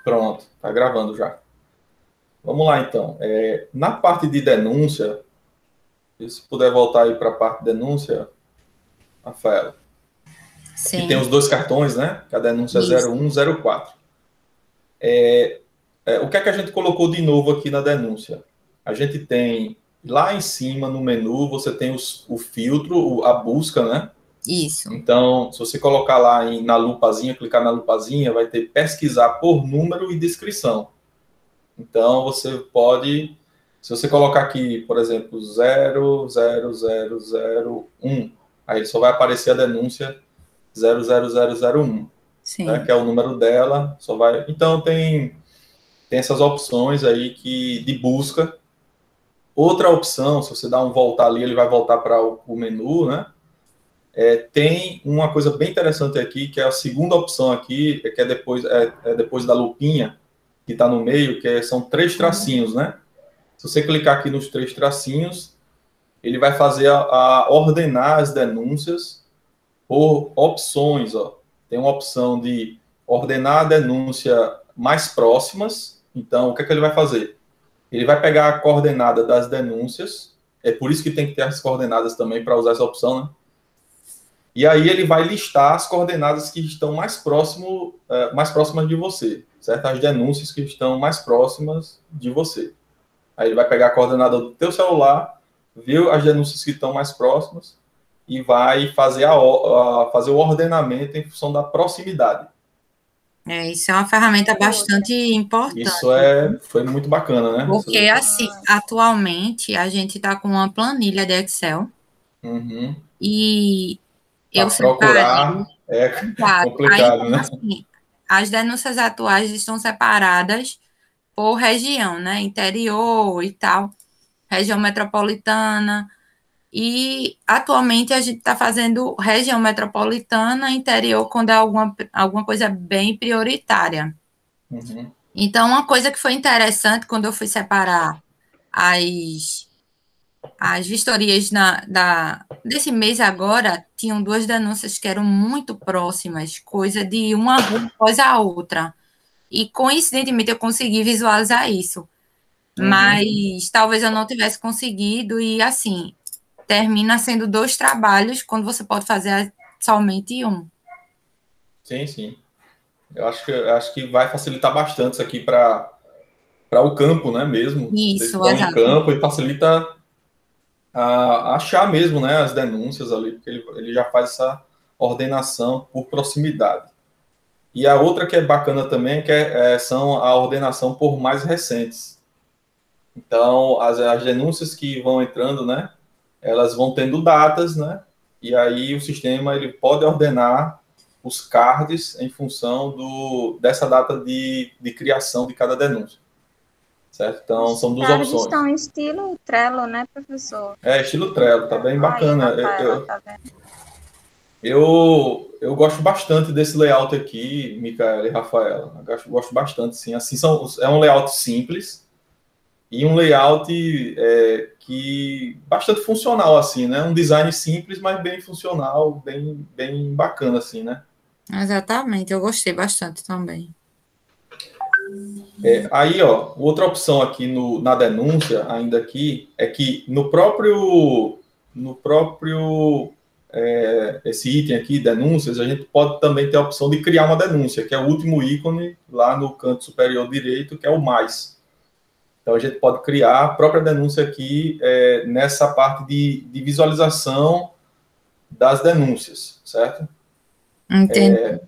Pronto, tá gravando já. Vamos lá, então. Na parte de denúncia, se puder voltar aí para a parte de denúncia, Rafaela, que tem Sim, os dois cartões, né? Que a denúncia é isso. 01, 04. O que é que a gente colocou de novo aqui na denúncia? A gente tem lá em cima no menu, você tem o filtro, a busca, né? Isso. Então, se você colocar lá na lupazinha, clicar na lupazinha, vai ter pesquisar por número e descrição. Então, você pode, se você colocar aqui, por exemplo, 00001, aí só vai aparecer a denúncia 00001, né, Sim. que é o número dela, só vai. Então, tem essas opções aí de busca. Outra opção, se você dá um voltar ali, ele vai voltar para o menu, né? Tem uma coisa bem interessante aqui, que é a segunda opção aqui, que é depois da lupinha, que está no meio, são três tracinhos, né? Se você clicar aqui nos três tracinhos, ele vai fazer a ordenar as denúncias por opções. Ó. Tem uma opção de ordenar a denúncia mais próximas. Então, o que é que ele vai fazer? Ele vai pegar a coordenada das denúncias, é por isso que tem que ter as coordenadas também para usar essa opção, né? E aí ele vai listar as coordenadas que estão mais próximas de você, certo? As denúncias que estão mais próximas de você. Aí ele vai pegar a coordenada do teu celular, ver as denúncias que estão mais próximas e vai fazer, fazer o ordenamento em função da proximidade. Isso é uma ferramenta bastante Isso importante, foi muito bacana, né? porque, assim, atualmente a gente está com uma planilha de Excel Uhum. e eu Para separei, procurar é exato. Aí, complicado, então, né? assim, as denúncias atuais estão separadas por região, né? Interior e tal, região metropolitana. E atualmente a gente está fazendo região metropolitana, interior, quando é alguma coisa bem prioritária. Uhum. Então, uma coisa que foi interessante quando eu fui separar as, as vistorias desse mês agora, tinham duas denúncias que eram muito próximas, coisa de uma rua após a outra. E coincidentemente eu consegui visualizar isso. Uhum. Mas talvez eu não tivesse conseguido, e assim, termina sendo dois trabalhos quando você pode fazer somente um. Sim, sim. Eu acho que vai facilitar bastante isso aqui para o campo, né, mesmo. Vocês Isso, estão em exato. campo e facilita a achar mesmo, né, as denúncias ali, porque ele já faz essa ordenação por proximidade. E a outra que é bacana também, são a ordenação por mais recentes. Então, as denúncias que vão entrando, né, elas vão tendo datas, né, e aí o sistema ele pode ordenar os cards em função dessa data de criação de cada denúncia, certo? Então, Os são duas cards opções. estão em estilo Trello, né, professor? Estilo Trello, tá bem Aí, bacana. Rafaela, tá vendo? Eu gosto bastante desse layout aqui, Micaela e Rafaela. Eu gosto bastante, sim. Assim, é um layout simples e um layout que bastante funcional, assim, né? Um design simples, mas bem funcional, bem bacana, assim, né? Exatamente, eu gostei bastante também. Aí, ó, outra opção aqui na denúncia, ainda aqui, é que no próprio esse item aqui, denúncias, a gente pode também ter a opção de criar uma denúncia, que é o último ícone lá no canto superior direito, que é o mais. Então, a gente pode criar a própria denúncia aqui nessa parte de visualização das denúncias, certo? Entendi.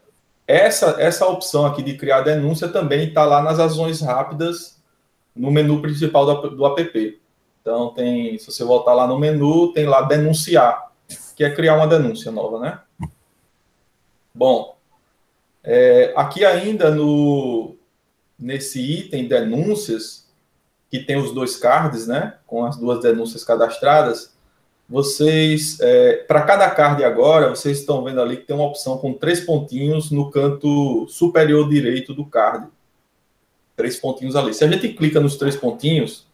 Essa opção aqui de criar denúncia também está lá nas ações rápidas no menu principal do app. Então, se você voltar lá no menu, tem lá denunciar, que é criar uma denúncia nova, né? Bom, aqui ainda nesse item denúncias, que tem os dois cards, né? Com as duas denúncias cadastradas, para cada card agora, vocês estão vendo ali que tem uma opção com 3 pontinhos no canto superior direito do card. 3 pontinhos ali. Se a gente clica nos 3 pontinhos,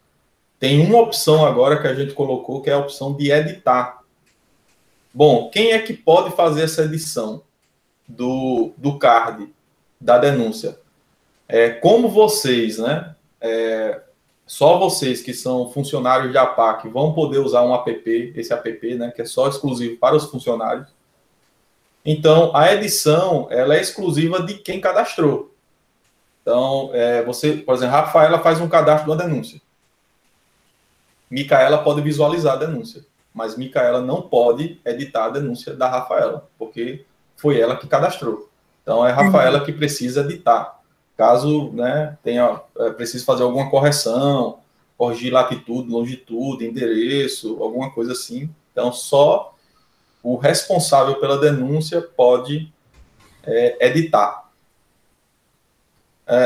tem uma opção agora que a gente colocou, que é a opção de editar. Bom, quem é que pode fazer essa edição do card, da denúncia? Como vocês, né? Só vocês que são funcionários de APAC vão poder usar um app, esse app, né? Que é só exclusivo para os funcionários. Então, a edição, ela é exclusiva de quem cadastrou. Então, você, por exemplo, Rafaela faz um cadastro de uma denúncia. Micaela pode visualizar a denúncia, mas Micaela não pode editar a denúncia da Rafaela, porque foi ela que cadastrou. Então, é Rafaela que precisa editar. Caso, né, precise fazer alguma correção, corrigir latitude, longitude, endereço, alguma coisa assim. Então, só o responsável pela denúncia pode editar.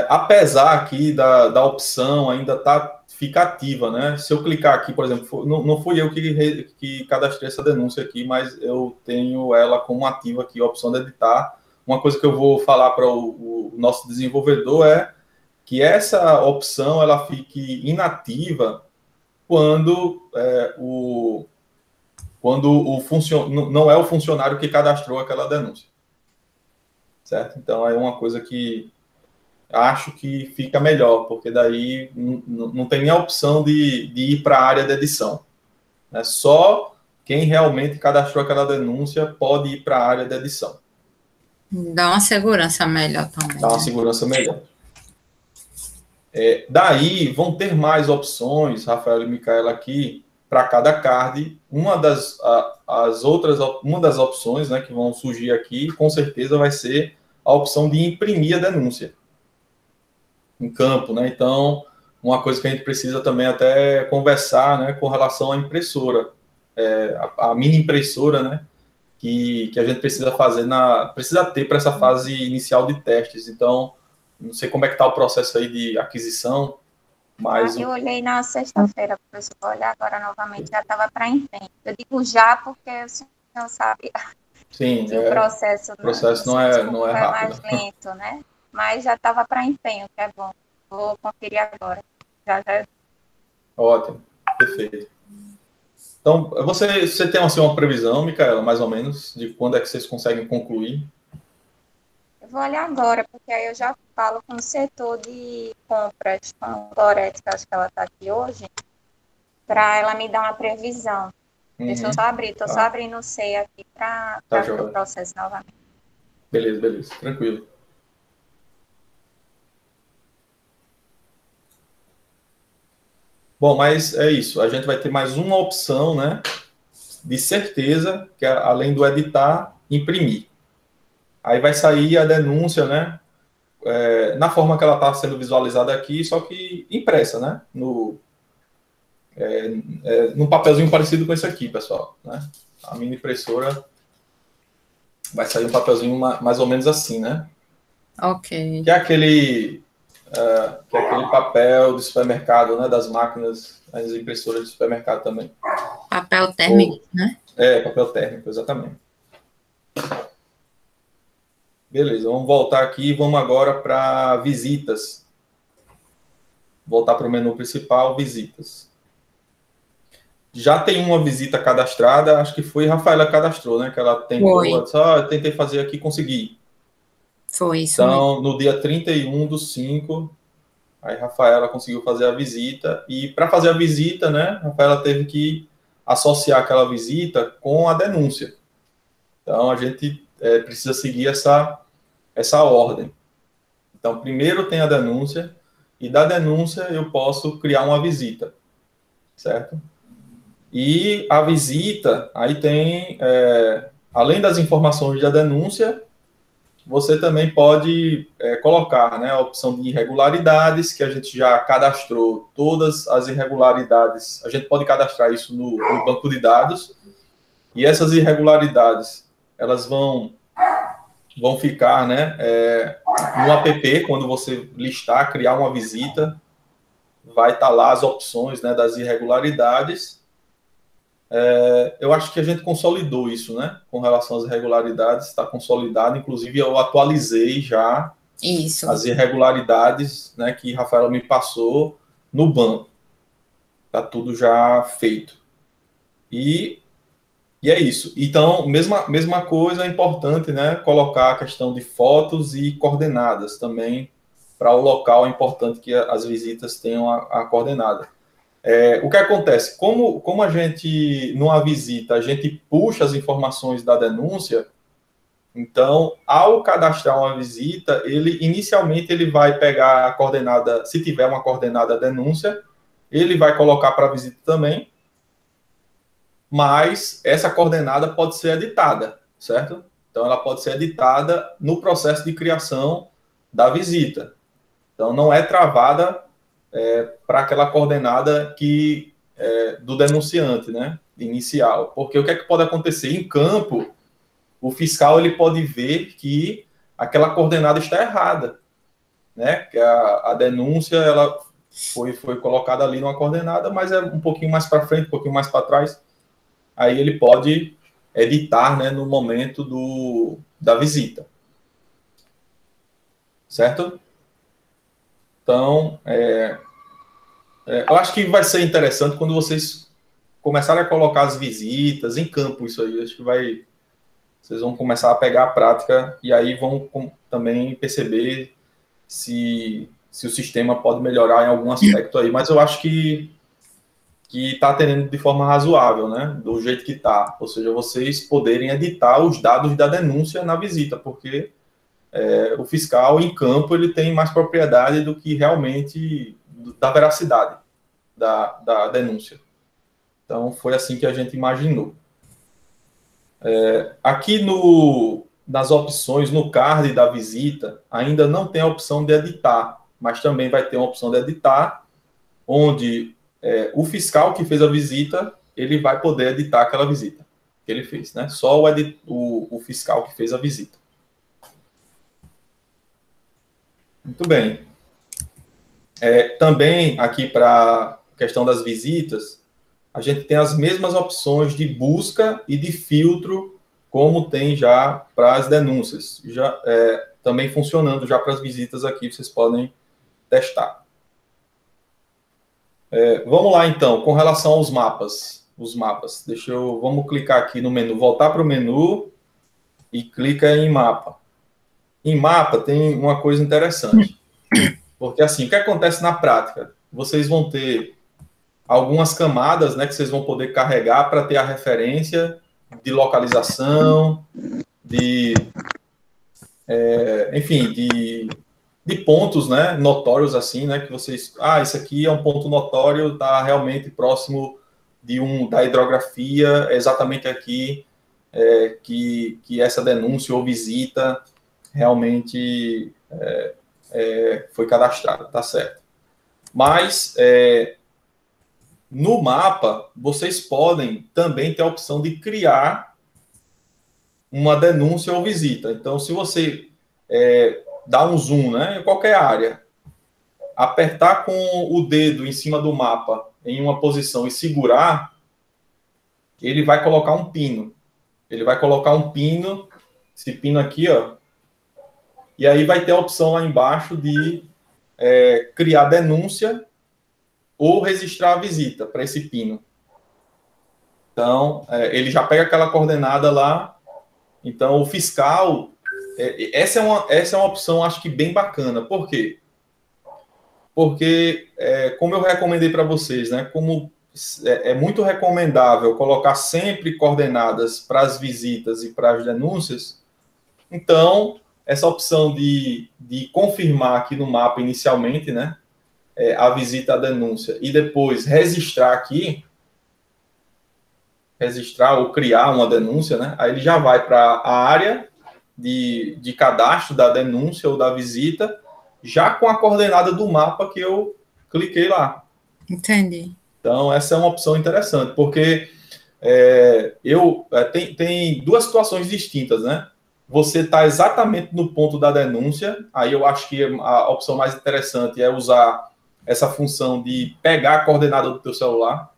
Apesar aqui da opção ainda fica ativa, né? Se eu clicar aqui, por exemplo, não fui eu que cadastrei essa denúncia aqui, mas eu tenho ela como ativa aqui, a opção de editar. Uma coisa que eu vou falar para o nosso desenvolvedor é que essa opção ela fique inativa quando não é o funcionário que cadastrou aquela denúncia. Certo? Então, é uma coisa que acho que fica melhor, porque daí não tem nem a opção de ir para a área de edição. Né? Só quem realmente cadastrou aquela denúncia pode ir para a área de edição. Dá uma segurança melhor também. Dá uma segurança melhor. Daí vão ter mais opções, Rafael e Micaela, aqui, para cada card. Uma das opções, né, que vão surgir aqui, com certeza vai ser a opção de imprimir a denúncia em campo, né? Então, uma coisa que a gente precisa também até conversar, né, com relação à impressora, a mini impressora, né, que a gente precisa fazer precisa ter para essa fase inicial de testes. Então, não sei como é que está o processo aí de aquisição, mas... Eu olhei na sexta-feira, professor, vou olhar agora novamente, já estava para empenho. Eu digo já porque o senhor sabe Sim, que o processo não é rápido. Mais lento, né? Mas já estava para empenho, que é bom. Vou conferir agora. Já. Ótimo, perfeito. Então, você tem assim, uma previsão, Micaela, mais ou menos, de quando é que vocês conseguem concluir? Eu vou olhar agora, porque aí eu já falo com o setor de compras, com a Gorete, que acho que ela está aqui hoje, para ela me dar uma previsão. Deixa eu só abrir, estou só abrindo o SEI aqui para ver o processo novamente. Beleza, tranquilo. Bom, mas é isso. A gente vai ter mais uma opção, né? De certeza, que é, além do editar, imprimir. Aí vai sair a denúncia, né? Na forma que ela está sendo visualizada aqui, só que impressa, né? Num papelzinho parecido com esse aqui, pessoal. Né? A mini impressora vai sair um papelzinho mais ou menos assim, né? Ok. Que é aquele papel de supermercado, né? Das máquinas, as impressoras de supermercado também. Papel térmico, né? Papel térmico, exatamente. Beleza, vamos voltar aqui e vamos agora para visitas. Voltar para o menu principal, visitas. Já tem uma visita cadastrada, acho que foi Rafaela que cadastrou, né? Que ela tentou, eu tentei fazer aqui, consegui. Foi isso. Então, mesmo. No dia 31/5, aí Rafaela conseguiu fazer a visita. E para fazer a visita, né? Rafaela teve que associar aquela visita com a denúncia. Então, a gente precisa seguir essa ordem. Então, primeiro tem a denúncia, e da denúncia eu posso criar uma visita, certo? E a visita, aí tem, além das informações da denúncia, você também pode colocar, né, a opção de irregularidades, que a gente já cadastrou todas as irregularidades. A gente pode cadastrar isso no banco de dados, e essas irregularidades, elas vão ficar, né, no app, quando você listar, criar uma visita, vai estar lá as opções, né, das irregularidades. Eu acho que a gente consolidou isso, né, com relação às irregularidades, está consolidado, inclusive eu atualizei já as irregularidades, né, que Rafaela me passou no banco. Está tudo já feito. E é isso. Então, mesma coisa, é importante, né, colocar a questão de fotos e coordenadas também para o local, é importante que as visitas tenham a coordenada. O que acontece? Como a gente, numa visita, a gente puxa as informações da denúncia, então, ao cadastrar uma visita, inicialmente ele vai pegar a coordenada, se tiver uma coordenada denúncia, ele vai colocar para a visita também, mas essa coordenada pode ser editada, certo? Então, ela pode ser editada no processo de criação da visita. Então, não é travada para aquela coordenada do denunciante, né, inicial. Porque o que é que pode acontecer? Em campo, o fiscal ele pode ver que aquela coordenada está errada, né? Que a denúncia ela foi colocada ali numa coordenada, mas é um pouquinho mais para frente, um pouquinho mais para trás. Aí ele pode editar, né, no momento da visita. Certo? Então, eu acho que vai ser interessante quando vocês começarem a colocar as visitas em campo, isso aí. Acho que vocês vão começar a pegar a prática e aí vão também perceber se o sistema pode melhorar em algum aspecto aí. Mas eu acho que está atendendo de forma razoável, né? Do jeito que está. Ou seja, vocês poderem editar os dados da denúncia na visita, porque o fiscal em campo ele tem mais propriedade do que realmente da veracidade da denúncia. Então, foi assim que a gente imaginou. Aqui nas opções, no card da visita, ainda não tem a opção de editar, mas também vai ter uma opção de editar, onde o fiscal que fez a visita, ele vai poder editar aquela visita que ele fez, né? Só o fiscal que fez a visita. Muito bem. Também, aqui para a questão das visitas, a gente tem as mesmas opções de busca e de filtro, como tem já para as denúncias. Também funcionando já para as visitas aqui, vocês podem testar. Vamos lá, então, com relação aos mapas. Os mapas. Vamos clicar aqui no menu, voltar para o menu e clica em mapa. Em mapa tem uma coisa interessante. Porque, assim, o que acontece na prática? Vocês vão ter algumas camadas, né, que vocês vão poder carregar para ter a referência de localização, enfim, de pontos, né, notórios, assim, né, que vocês... isso aqui é um ponto notório, está realmente próximo da hidrografia, exatamente aqui que essa denúncia ou visita realmente foi cadastrada, tá certo. Mas... no mapa, vocês podem também ter a opção de criar uma denúncia ou visita. Então, se você dar um zoom, né, em qualquer área, apertar com o dedo em cima do mapa em uma posição e segurar, ele vai colocar um pino. Ele vai colocar um pino, esse pino aqui, ó, e aí vai ter a opção lá embaixo de criar denúncia ou registrar a visita para esse pino. Então, ele já pega aquela coordenada lá. Então, o fiscal... essa é uma opção, acho que bem bacana. Por quê? Porque, como eu recomendei para vocês, né, como é muito recomendável colocar sempre coordenadas para as visitas e para as denúncias, então, essa opção de confirmar aqui no mapa inicialmente, né, a visita à denúncia e depois registrar ou criar uma denúncia, né? Aí ele já vai para a área de cadastro da denúncia ou da visita, já com a coordenada do mapa que eu cliquei lá. Entendi. Então, essa é uma opção interessante, porque tem duas situações distintas, né? Você está exatamente no ponto da denúncia, aí eu acho que a opção mais interessante é usar essa função de pegar a coordenada do teu celular,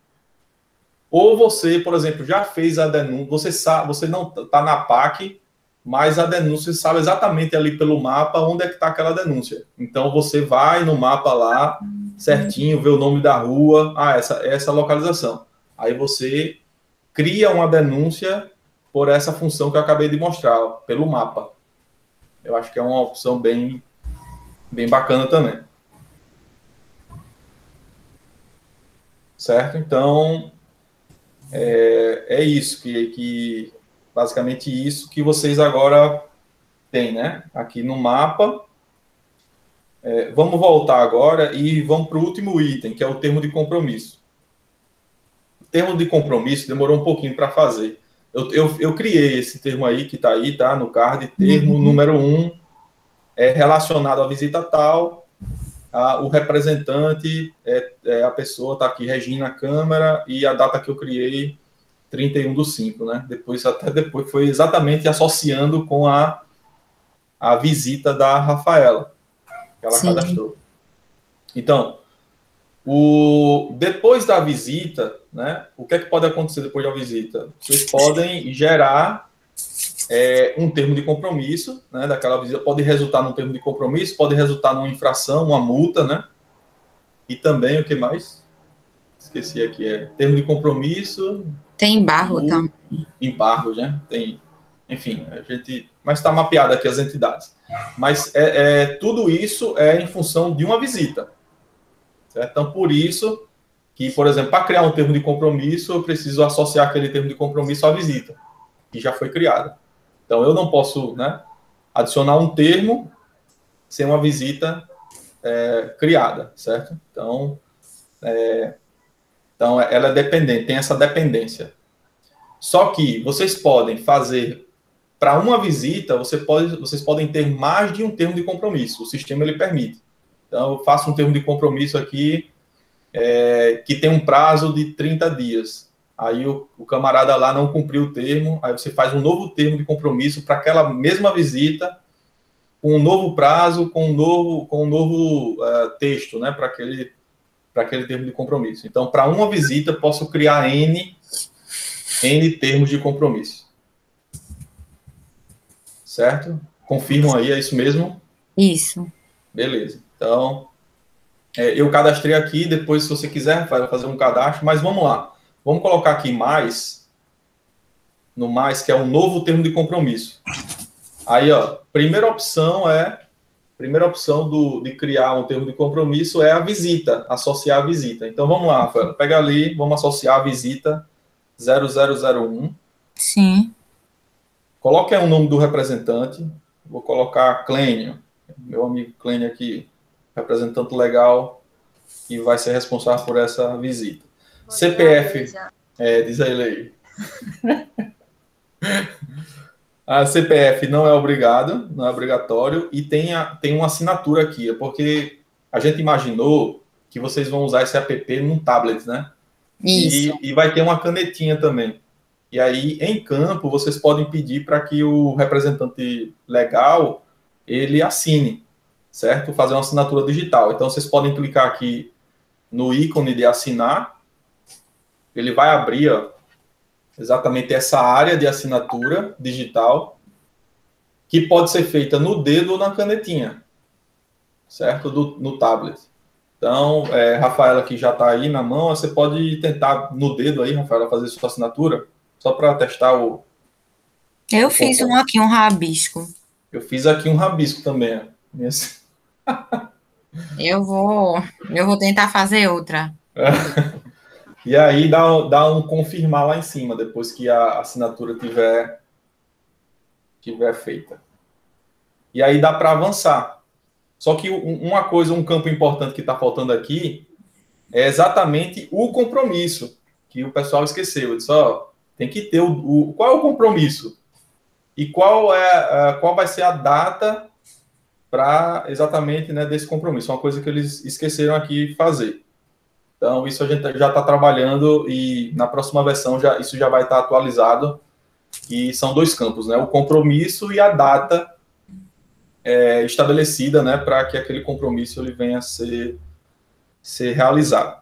ou você, por exemplo, já fez a denúncia, você não está na PAC, mas a denúncia sabe exatamente ali pelo mapa onde é que está aquela denúncia. Então, você vai no mapa lá, certinho, vê o nome da rua, essa localização. Aí você cria uma denúncia por essa função que eu acabei de mostrar, ó, pelo mapa. Eu acho que é uma opção bem Bem bacana também. Certo? Então, é isso, que basicamente isso que vocês agora têm, né? Aqui no mapa. Vamos voltar agora e vamos para o último item, que é o termo de compromisso. O termo de compromisso demorou um pouquinho para fazer. Eu criei esse termo aí, que está aí, tá? No card, termo número 1, relacionado à visita tal. O representante a pessoa, está aqui, Regina Câmara, e a data que eu criei, 31/5, né? Depois foi exatamente associando com a visita da Rafaela, que ela cadastrou. Então, depois da visita, né? O que é que pode acontecer depois da visita? Vocês podem gerar um termo de compromisso, né, daquela visita, pode resultar num termo de compromisso, pode resultar numa infração, uma multa, né, e também, o que mais? Esqueci aqui, termo de compromisso... Tem embargo também. Embargo, né, enfim, mas está mapeado aqui as entidades. Mas tudo isso é em função de uma visita, certo? Então, por isso que, por exemplo, para criar um termo de compromisso, eu preciso associar aquele termo de compromisso à visita, que já foi criada. Então, eu não posso, né, adicionar um termo sem uma visita criada, certo? Então, ela é dependente, tem essa dependência. Só que vocês podem fazer, para uma visita, vocês podem ter mais de um termo de compromisso. O sistema, ele permite. Então, eu faço um termo de compromisso aqui, que tem um prazo de 30 dias. Aí o camarada lá não cumpriu o termo, aí você faz um novo termo de compromisso para aquela mesma visita, com um novo prazo, com um novo texto, né, para aquele termo de compromisso. Então, para uma visita, posso criar N termos de compromisso. Certo? Confirmam aí, é isso mesmo? Isso. Beleza. Então, eu cadastrei aqui, depois, se você quiser, vai fazer um cadastro, mas vamos lá. Vamos colocar aqui mais, no mais, que é um novo termo de compromisso. Aí, ó, primeira opção de criar um termo de compromisso é a visita, associar a visita. Então, vamos lá, Rafael, pega ali, vamos associar a visita 0001. Sim. Coloque aí o nome do representante. Vou colocar Clênio, meu amigo Clênio aqui, representante legal, que vai ser responsável por essa visita. CPF, diz a ele aí. A CPF não é obrigado, não é obrigatório, e tem uma assinatura aqui, porque a gente imaginou que vocês vão usar esse app num tablet, né? Isso. E vai ter uma canetinha também. E aí, em campo, vocês podem pedir para que o representante legal, ele assine, certo? Fazer uma assinatura digital. Então, vocês podem clicar aqui no ícone de assinar. Ele vai abrir, ó, exatamente essa área de assinatura digital, que pode ser feita no dedo ou na canetinha, certo? No tablet. Então, Rafaela, que já está aí na mão, você pode tentar no dedo aí, Rafaela, fazer sua assinatura, só para testar o... Eu fiz aqui, um rabisco. Eu fiz aqui um rabisco também. Eu vou tentar fazer outra. E aí dá um confirmar lá em cima, depois que a assinatura tiver feita. E aí dá para avançar. Só que uma coisa, um campo importante que está faltando aqui é exatamente o compromisso, que o pessoal esqueceu. Eu disse, tem que ter qual é o compromisso? E qual vai ser a data para exatamente, né, desse compromisso? Uma coisa que eles esqueceram aqui fazer. Então, isso a gente já está trabalhando e na próxima versão isso já vai estar atualizado. E são dois campos, né? O compromisso e a data estabelecida, né, para que aquele compromisso ele venha a ser realizado.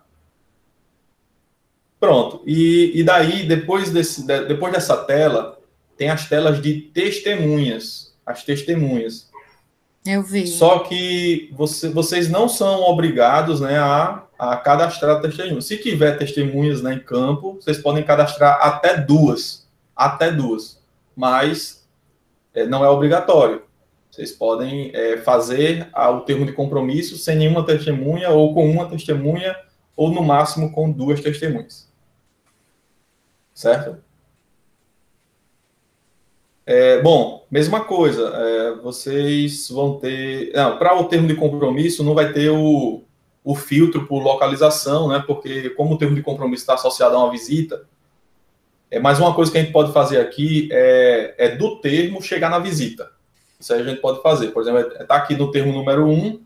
Pronto. E daí, depois dessa tela, tem as telas de testemunhas. As testemunhas. Eu vi. Só que vocês não são obrigados, né, a cadastrar testemunhas. Se tiver testemunhas, né, em campo, vocês podem cadastrar até duas, mas não é obrigatório. Vocês podem fazer o termo de compromisso sem nenhuma testemunha, ou com uma testemunha, ou no máximo com 2 testemunhas. Certo? Bom, mesma coisa, vocês vão ter... para o termo de compromisso não vai ter o filtro por localização, né? Porque como o termo de compromisso está associado a uma visita, mais uma coisa que a gente pode fazer aqui é do termo chegar na visita. Isso aí a gente pode fazer. Por exemplo, está aqui no termo número 1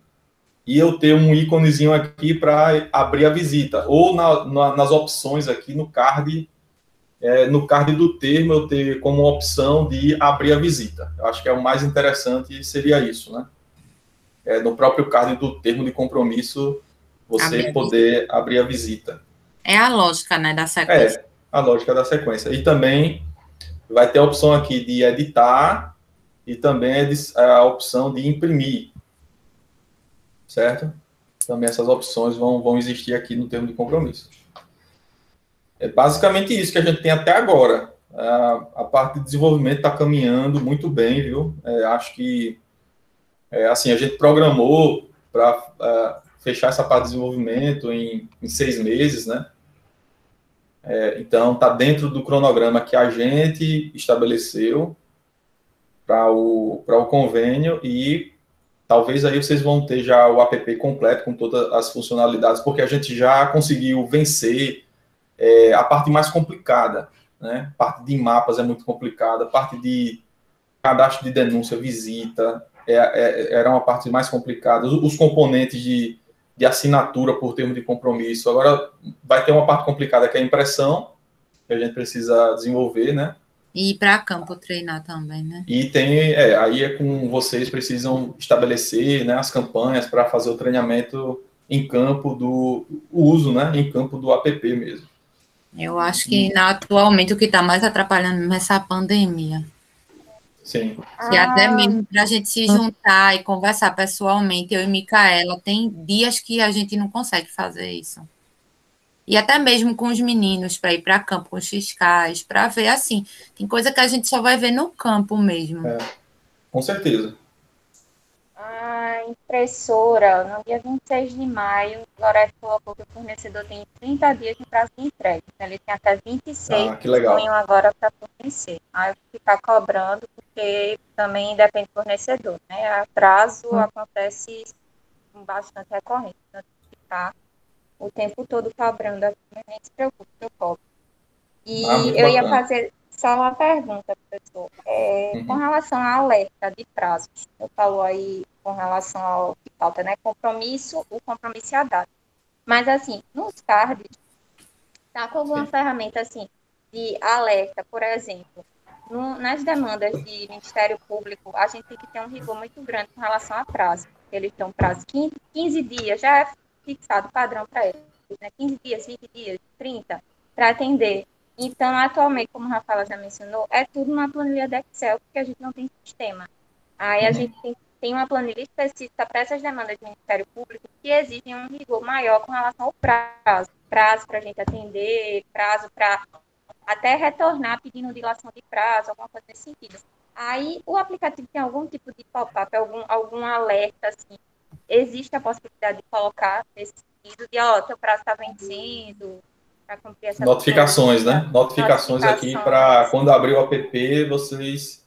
e eu tenho um íconezinho aqui para abrir a visita. Ou nas opções aqui no card do termo eu ter como opção de abrir a visita. Eu acho que o mais interessante seria isso, né? No próprio card do termo de compromisso, você poder abrir a visita. É a lógica, né, da sequência. A lógica da sequência. E também vai ter a opção aqui de editar e também a opção de imprimir. Certo? Também essas opções vão existir aqui no termo de compromisso. É basicamente isso que a gente tem até agora. A parte de desenvolvimento está caminhando muito bem, viu? Acho que, assim, a gente programou para fechar essa parte de desenvolvimento em 6 meses, né? Então, está dentro do cronograma que a gente estabeleceu para o convênio e talvez aí vocês vão ter já o app completo com todas as funcionalidades, porque a gente já conseguiu vencer a parte mais complicada, né? A parte de mapas é muito complicada, a parte de cadastro de denúncia, visita, era uma parte mais complicada. Os componentes de assinatura por termo de compromisso. Agora vai ter uma parte complicada que é a impressão, que a gente precisa desenvolver, né? E ir para campo treinar também, né? E tem, aí com vocês precisam estabelecer, né, as campanhas para fazer o treinamento em campo o uso, né, em campo do app mesmo. Eu acho que atualmente o que está mais atrapalhando é essa pandemia. Sim. E até mesmo para a gente se juntar e conversar pessoalmente, eu e Micaela, tem dias que a gente não consegue fazer isso. E até mesmo com os meninos, para ir para campo com os fiscais, para ver assim. Tem coisa que a gente só vai ver no campo mesmo. Com certeza. A impressora, no dia 26 de maio, o Loreto colocou que o fornecedor tem 30 dias de prazo de entrega. Então, ele tem até 26 que legal. de junho agora para fornecer. Aí eu vou ficar cobrando, porque também depende do fornecedor, né? Atraso acontece com bastante recorrente. Então, ficar o tempo todo cobrando, nem se preocupe, eu cobro. E eu ia fazer só uma pergunta, professor. Com relação ao alerta de prazos, eu falo aí com relação ao que falta, né? O compromisso e a data. Mas, assim, nos cards, tá com alguma ferramenta, assim, de alerta, por exemplo, nas demandas de Ministério Público, a gente tem que ter um rigor muito grande com relação a prazo. Eles têm um prazo de 15 dias, já é fixado padrão para eles, né? 15 dias, 20 dias, 30, para atender. Então, atualmente, como a Rafaela já mencionou, é tudo numa planilha de Excel, porque a gente não tem sistema. Aí a gente tem uma planilha específica para essas demandas do Ministério Público que exigem um rigor maior com relação ao prazo. Prazo para a gente atender, prazo para até retornar pedindo dilação de prazo, alguma coisa nesse sentido. Aí o aplicativo tem algum tipo de pop-up, algum alerta, assim. Existe a possibilidade de colocar nesse sentido de, teu prazo está vencendo, para cumprir essa notificações, né? Notificações aqui para quando abrir o app, vocês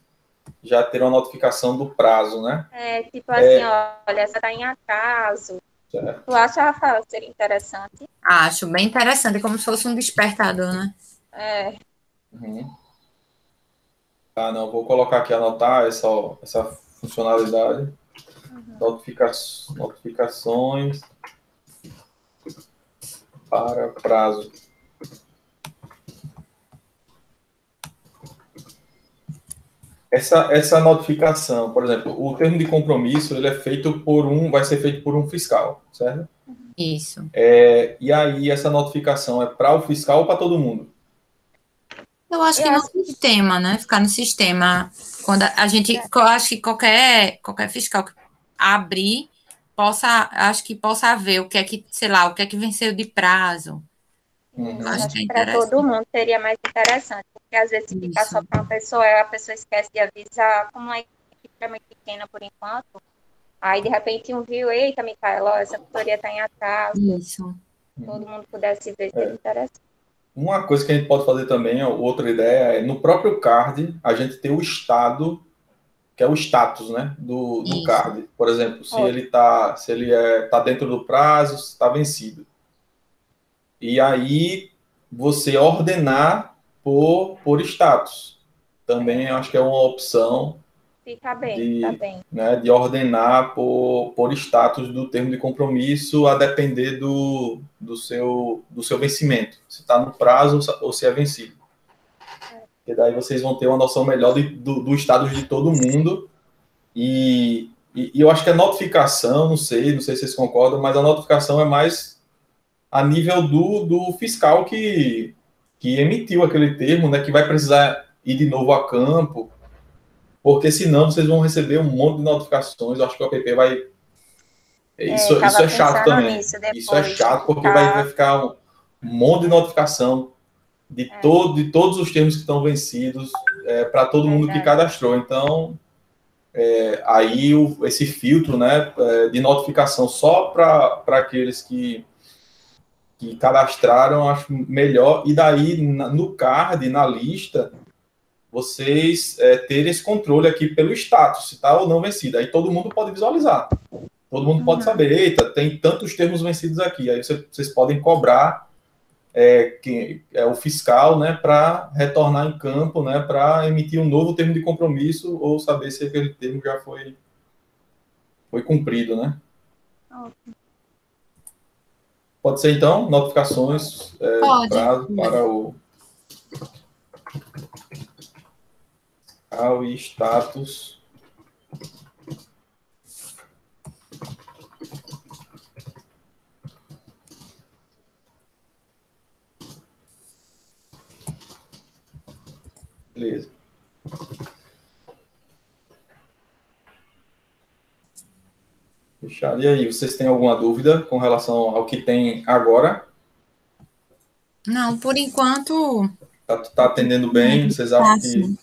já terão a notificação do prazo, né? Tipo assim, olha, essa está em atraso. Certo. Tu acha, Rafael, que seria interessante? Acho bem interessante, como se fosse um despertador, né? Não, vou colocar aqui, anotar essa funcionalidade. Notificações para prazo. Essa notificação, por exemplo, o termo de compromisso, ele vai ser feito por um fiscal, certo? Isso. E aí, essa notificação é para o fiscal ou para todo mundo? Eu acho que no sistema, né? Ficar no sistema. Quando a gente. Eu acho que qualquer fiscal que abrir, acho que possa ver o que é que, sei lá, o que é que venceu de prazo. Acho que para todo mundo seria mais interessante, porque às vezes se ficar só para uma pessoa, a pessoa esquece de avisar, como a equipe é muito pequena por enquanto. Aí, de repente, um viu, eita, Micaela, ó, essa tutoria está em atraso. Isso. Todo mundo pudesse ver, seria interessante. Uma coisa que a gente pode fazer também, outra ideia, é no próprio card a gente ter o estado, que é o status, né, do Isso. card. Por exemplo, se ele tá dentro do prazo, está vencido. E aí você ordenar por status. Também acho que é uma opção Fica bem, tá bem. né, de ordenar por status do termo de compromisso, a depender do seu vencimento. Se está no prazo ou se é vencido. Porque daí vocês vão ter uma noção melhor do status de todo mundo. E eu acho que a notificação, não sei se vocês concordam, mas a notificação é mais a nível do fiscal que emitiu aquele termo, né, que vai precisar ir de novo a campo, porque senão vocês vão receber um monte de notificações. Eu acho que o app vai... Isso é chato também. Isso é chato, porque vai ficar um monte de notificação de todos os termos que estão vencidos para todo mundo que cadastrou. Então, aí esse filtro, né, de notificação só para aqueles que cadastraram, acho melhor. E daí, no card, na lista, vocês terem esse controle aqui pelo status, se está ou não vencido. Aí todo mundo pode visualizar. Todo mundo pode saber, eita, tem tantos termos vencidos aqui. Aí vocês podem cobrar o fiscal, né, para retornar em campo, né, para emitir um novo termo de compromisso ou saber se aquele termo já foi cumprido, né? Pode ser, então, notificações prazo para o status. Beleza. Fechado. E aí, vocês têm alguma dúvida com relação ao que tem agora? Não, por enquanto... Tá atendendo bem? Vocês acham que...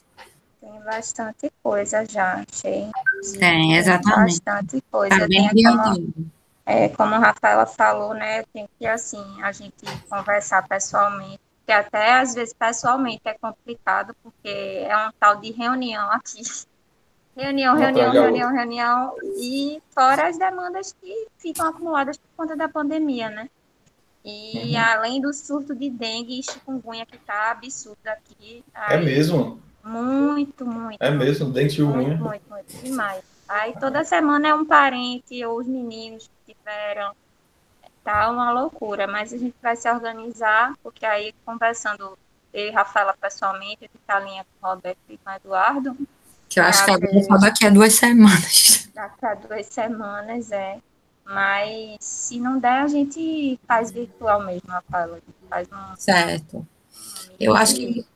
Tem bastante coisa já, achei. Tem, exatamente. Bastante coisa. Tá bem adiantado. Como a Rafaela falou, né, tem que, assim, a gente conversar pessoalmente, porque até, às vezes, pessoalmente é complicado, porque é um tal de reunião aqui. Reunião, e fora as demandas que ficam acumuladas por conta da pandemia, né? E além do surto de dengue e chikungunya que tá absurdo aqui. Aí, é mesmo? Muito. É mesmo, dengue e chikungunya? Muito, demais. Aí toda semana é um parente ou os meninos que tiveram. Tá uma loucura, mas a gente vai se organizar, porque aí conversando eu e Rafaela pessoalmente, ficar a linha com o Roberto e com o Eduardo. Que eu acho que é só daqui a 2 semanas. Daqui a 2 semanas, Mas se não der, a gente faz virtual mesmo, Rafaela. Certo. Eu acho que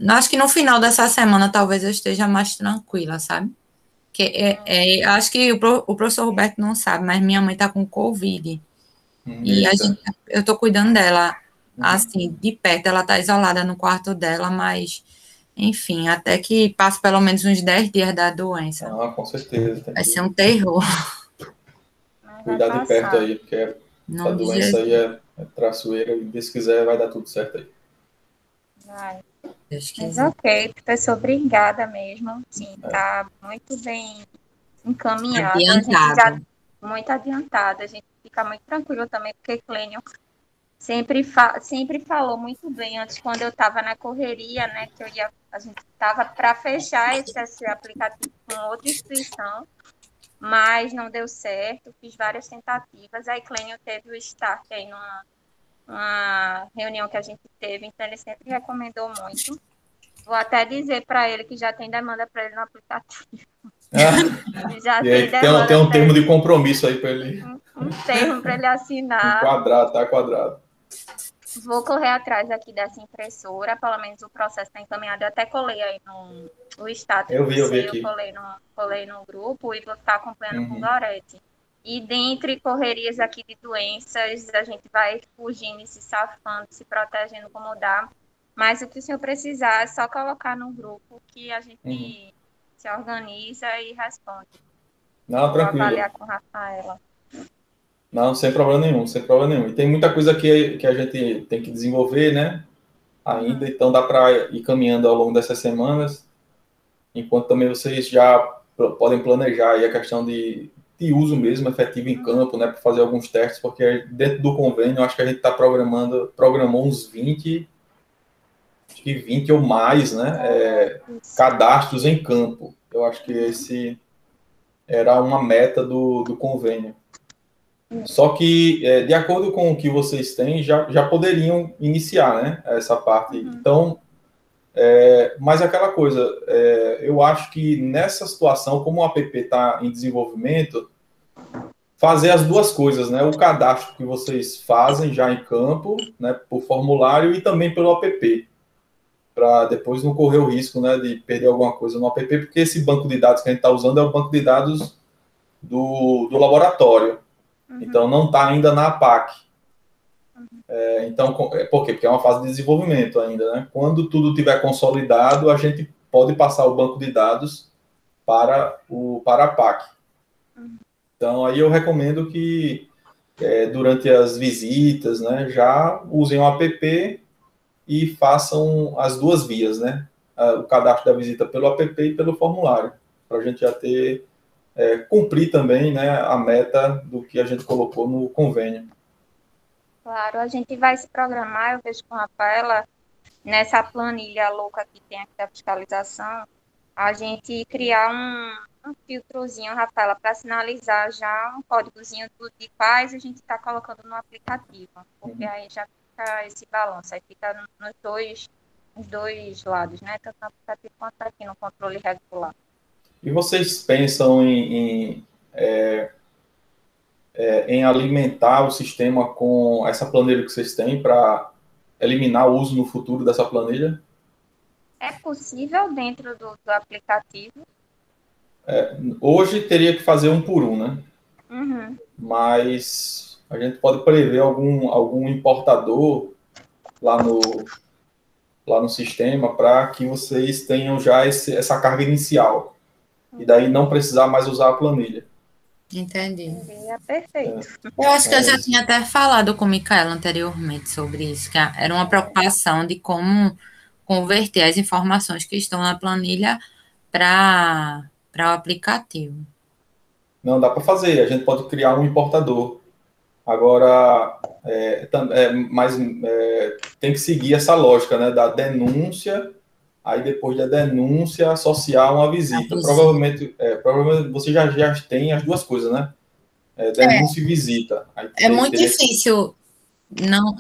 acho que no final dessa semana talvez eu esteja mais tranquila, sabe? Acho que o professor Roberto não sabe, mas minha mãe tá com Covid. E eu tô cuidando dela, assim, de perto. Ela tá isolada no quarto dela, mas, enfim, até que passe pelo menos uns 10 dias da doença. Com certeza. Vai ser um terror. Cuidar de perto aí, porque a doença aí é traçoeira, e se quiser vai dar tudo certo aí. Vai. Mas ok, professor, obrigada mesmo. Sim, tá muito bem encaminhado. Adiantado. Muito adiantado. A gente fica muito tranquilo também, porque Clênio sempre falou muito bem antes, quando eu estava na correria, né, que a gente estava para fechar esse aplicativo com outra instituição, mas não deu certo, fiz várias tentativas. Aí Clênio teve o start aí numa reunião que a gente teve, então ele sempre recomendou muito. Vou até dizer para ele que já tem demanda para ele no aplicativo. Já tem um termo de compromisso aí para ele. Um termo para ele assinar. Tá quadrado. Vou correr atrás aqui dessa impressora, pelo menos o processo está encaminhado. Eu até colei aí no status. Eu vi aqui. Eu colei no grupo e vou estar acompanhando com o Gorete. E dentre correrias aqui de doenças, a gente vai fugindo e se safando, se protegendo como dá. Mas o que o senhor precisar é só colocar no grupo que a gente se organiza e responde. Não, Vou tranquilo. avaliar com a Rafaela. Não, sem problema nenhum, sem problema nenhum. E tem muita coisa que a gente tem que desenvolver, né? Ainda, então dá para ir caminhando ao longo dessas semanas, enquanto também vocês já podem planejar aí a questão de uso mesmo efetivo em campo, né? Para fazer alguns testes, porque dentro do convênio, eu acho que a gente está programou uns 20, acho que 20 ou mais, né? Cadastros em campo. Eu acho que esse era uma meta do convênio. Só que, de acordo com o que vocês têm, já poderiam iniciar, né, essa parte. Então, mas aquela coisa, eu acho que nessa situação, como o app está em desenvolvimento, fazer as duas coisas, né, o cadastro que vocês fazem já em campo, né, por formulário e também pelo app, para depois não correr o risco, né, de perder alguma coisa no app, porque esse banco de dados que a gente está usando é o banco de dados do laboratório. Então, não está ainda na APAC. Então, por quê? Porque é uma fase de desenvolvimento ainda, né? Quando tudo tiver consolidado, a gente pode passar o banco de dados para a APAC. Então, aí eu recomendo que, durante as visitas, né, já usem o app e façam as duas vias, né? O cadastro da visita pelo app e pelo formulário, para a gente já ter... cumprir também, né, a meta do que a gente colocou no convênio. Claro, a gente vai se programar, eu vejo com a Rafaela, nessa planilha louca que tem aqui da fiscalização, a gente criar um filtrozinho, Rafaela, para sinalizar já um códigozinho de quais a gente está colocando no aplicativo, porque aí já fica esse balanço, aí fica nos dois lados, né, tanto no aplicativo quanto aqui no controle regular. E vocês pensam em alimentar o sistema com essa planilha que vocês têm para eliminar o uso no futuro dessa planilha? É possível dentro do aplicativo? Hoje teria que fazer um por um, né? Uhum. Mas a gente pode prever algum importador lá no sistema para que vocês tenham já essa carga inicial. E daí não precisar mais usar a planilha. Entendi. É perfeito. Eu acho que eu já tinha até falado com o Micaela anteriormente sobre isso, que era uma preocupação de como converter as informações que estão na planilha para o aplicativo. Não, dá para fazer. A gente pode criar um importador. Agora, mas tem que seguir essa lógica, né? Da denúncia, aí depois da denúncia associar uma visita. Provavelmente você já tem as duas coisas, né? Denúncia e visita. É muito difícil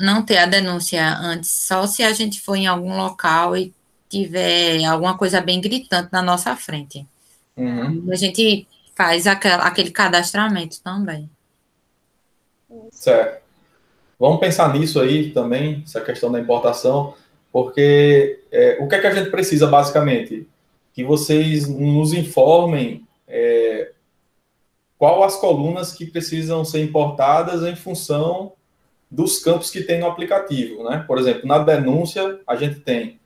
não ter a denúncia antes, só se a gente for em algum local e tiver alguma coisa bem gritante na nossa frente. A gente faz aquele cadastramento também. Certo. Vamos pensar nisso aí também, essa questão da importação, porque o que é que a gente precisa, basicamente? Que vocês nos informem qual as colunas que precisam ser importadas em função dos campos que tem no aplicativo, né? Por exemplo, na denúncia, a gente tem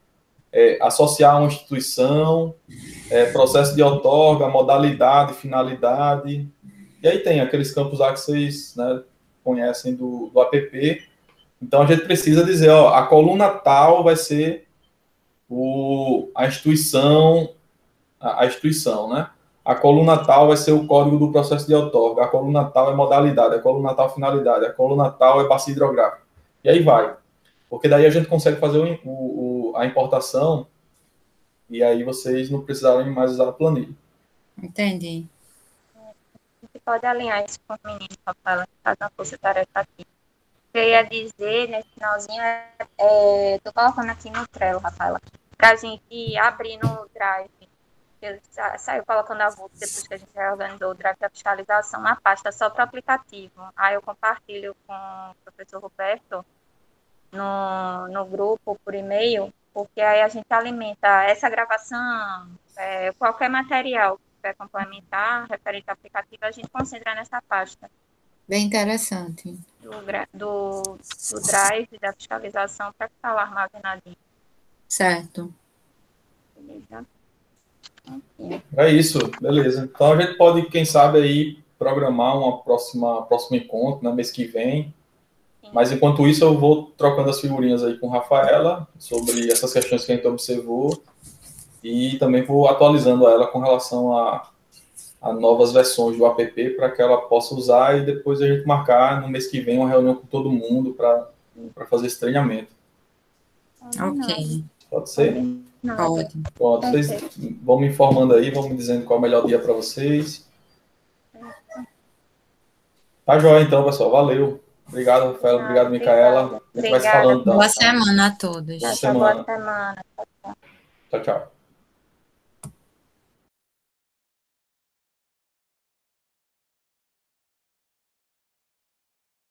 associar a uma instituição, processo de outorga, modalidade, finalidade, e aí tem aqueles campos lá que vocês, né, conhecem do app. Então, a gente precisa dizer, ó, a coluna tal vai ser a instituição, né? A coluna tal vai ser o código do processo de outorga, a coluna tal é modalidade, a coluna tal finalidade, a coluna tal é bacia hidrográfica. E aí vai. Porque daí a gente consegue fazer a importação e aí vocês não precisarem mais usar a planilha. Entendi. Você pode alinhar isso com o menino, Rafaela, que faz uma força-tarefa aqui. Eu ia dizer, nesse finalzinho, tô colocando aqui no Trello, Rafaela, pra gente abrir no Drive. Eu saio colocando a vulta depois que a gente reorganizou o Drive da fiscalização na pasta só para o aplicativo. Aí eu compartilho com o professor Roberto no grupo, por e-mail, porque aí a gente alimenta essa gravação, qualquer material que vai complementar, referente ao aplicativo, a gente concentra nessa pasta. Bem interessante. Do Drive, da fiscalização, para ficar lá armazenadinho. Certo. Beleza? É isso, beleza. Então a gente pode, quem sabe, aí programar uma próximo encontro, no mês que vem. Mas enquanto isso, eu vou trocando as figurinhas aí com Rafaela sobre essas questões que a gente observou e também vou atualizando ela com relação a novas versões do app para que ela possa usar e depois a gente marcar no mês que vem uma reunião com todo mundo para fazer esse treinamento. Ok. Pode ser? Pode. Pronto, vocês vão me informando aí, vão me dizendo qual é o melhor dia para vocês. Tá joia, então, pessoal. Valeu. Obrigado, Rafaela. Obrigado, Micaela. A gente vai se falando, então. Boa semana a todos. Boa semana. Boa semana. Tchau, tchau.